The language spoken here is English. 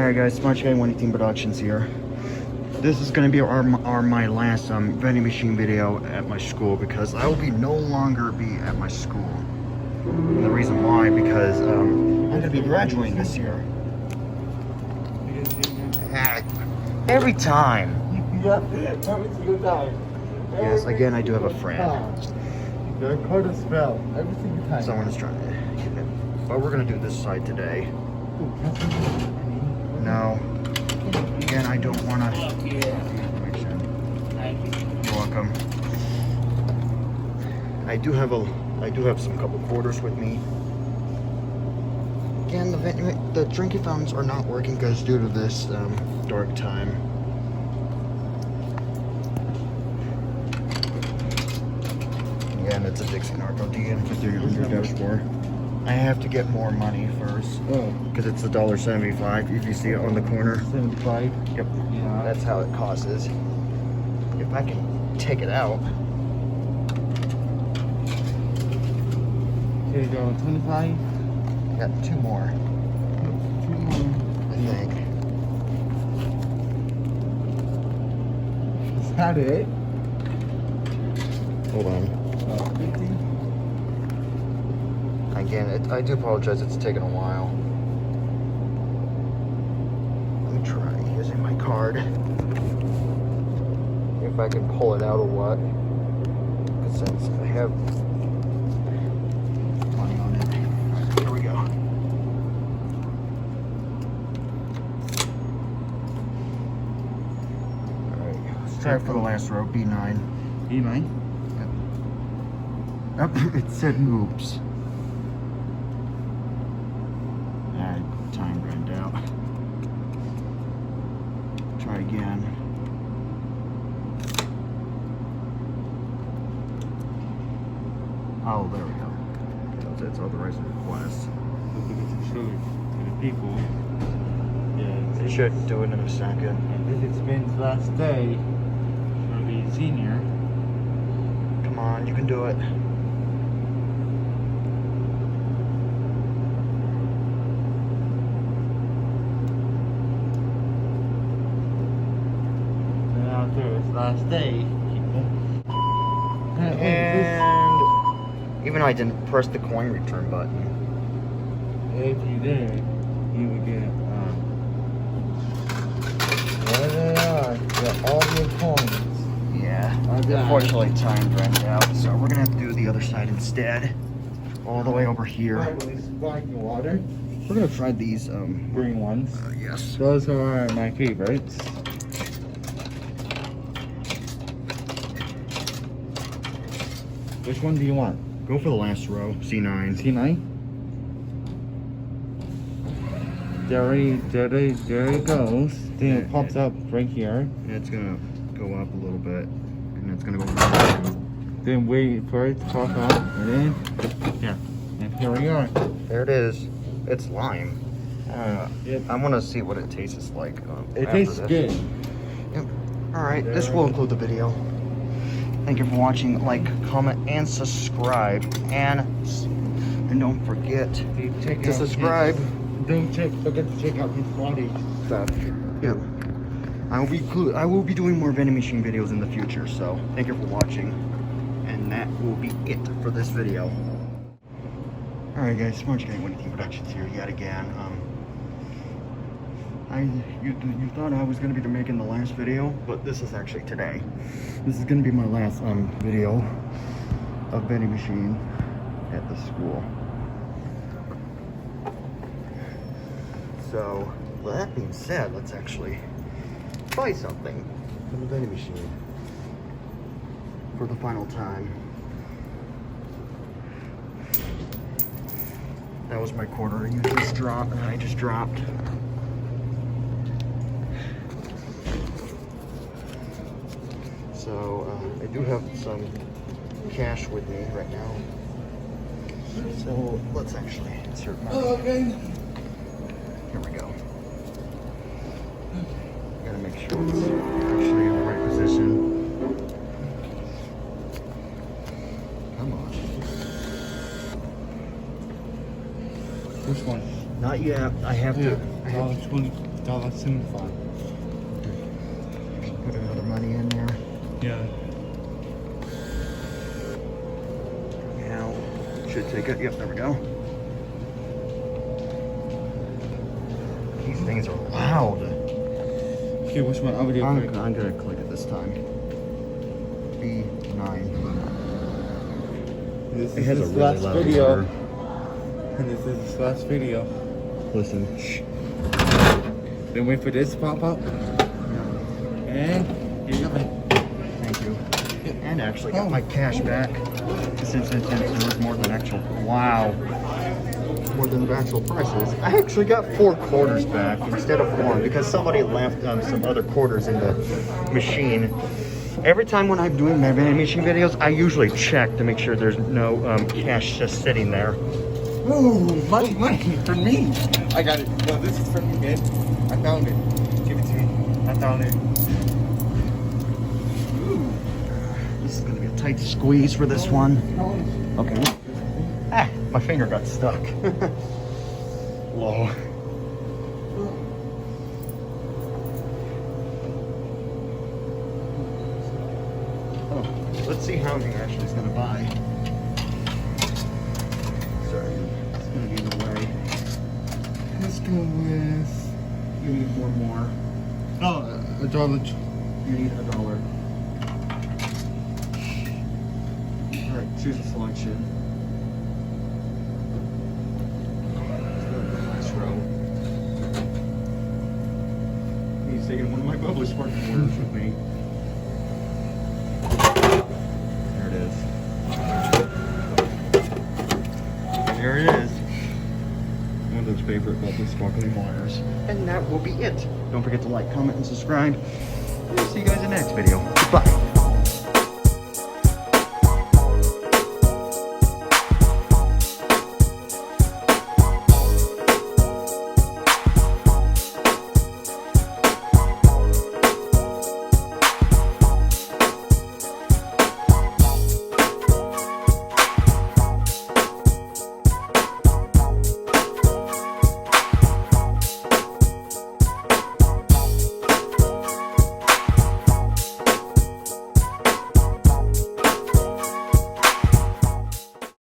Alright guys, Smart Guy 118 Productions here. This is going to be my last vending machine video at my school because I will no longer be at my school. And the reason why, because I'm going to be graduating this year. Every time. Yeah, every single time. Yes, again, I do have a friend. You're called a spell every single time. Someone is trying to get it. But we're going to do this side today. No. Again, I don't want to. You're welcome. I do have some couple quarters with me. Again, the drinking fountains are not working because due to this dark time. Again, it's a Dixie Narco DN53 on your dashboard. I have to get more money first because it's $1.75 if you see it on the corner. 75. Yep. Yeah. That's how it costs. If I can take it out. Here you go, 25. Got two more. I think. Is that it? Hold on. 50. Again, I do apologize. It's taken a while. Let me try using my card. If I can pull it out or what. Because since I have money on it. Alright, here we go. Alright, let's try for the last row. B9. B9. Yep. It said oops. Time ran out. Try again. Oh, there we go. That's authorized request. Look at it to show it to the people. Yeah. It should do it in a second. And this is Ben's last day for the senior. Come on, you can do it. His last day, And even though I didn't press the coin return button. If you did, you would get there they are. You got all your coins. Yeah. Okay. Unfortunately, time ran out, so we're gonna have to do the other side instead. All the way over here. Sparkling water. We're gonna try these. Green ones. Yes. Those are my favorites. Which one do you want? Go for the last row. C9. C9? There it goes. Then it pops up right here. And it's gonna go up a little bit, and it's gonna go right. Then wait for it to pop up, and then yeah, and here we are. There it is. It's lime. Yep. I want to see what it tastes like. It after tastes this. good. Yep. All right. This will include the video. Thank you for watching. Like, comment, and subscribe. And don't forget to subscribe. Don't forget to check out his body stuff. Yep. I will be doing more vending machine videos in the future. So thank you for watching. And that will be it for this video. All right, guys. Smart Guy 118 Productions here yet again. You thought I was gonna be making the last video, but this is actually today. This is gonna be my last video of vending machine at the school. So, with that being said, let's actually buy something from the vending machine for the final time. That was my quarter. You just dropped, and I just dropped. So I do have some cash with me right now. So let's actually insert money. Okay. Here we go. Gotta make sure it's actually in the right position. Come on. Which one? Not yet. I have to. Oh, 20. dollar simplify. Put another money in there. Yeah. Now, should take it. Yep, there we go. These things are loud. Okay, which one? I'll do I'm gonna click it this time. B9. This It has is a his really last loud video. motor. And this is his last video. Listen. Shh. Then wait for this to pop up. And here you go. Thank you. And actually got my cash back. Since it was more than actual. Wow. More than the actual prices. I actually got 4 quarters back instead of 1 because somebody left some other quarters in the machine. Every time when I'm doing my vending machine videos, I usually check to make sure there's no cash just sitting there. Ooh, money for me. I got it. Well, this is for me, man. I found it. Give it to me. I found it. Ooh. This is gonna be a tight squeeze for this one. Okay. Ah, my finger got stuck. Low. Oh, let's see how he actually is gonna buy. Sorry, it's gonna be in the way. Let's go with. You need 1 more. Oh, $1. You need $1. Alright, choose a selection. Last row. He's taking one of my bubbly sparkling waters with me. There it is. There it is. One of those favorite bubbly sparkling waters. And that will be it. Don't forget to like, comment, and subscribe. I'll see you guys in the next video. Bye.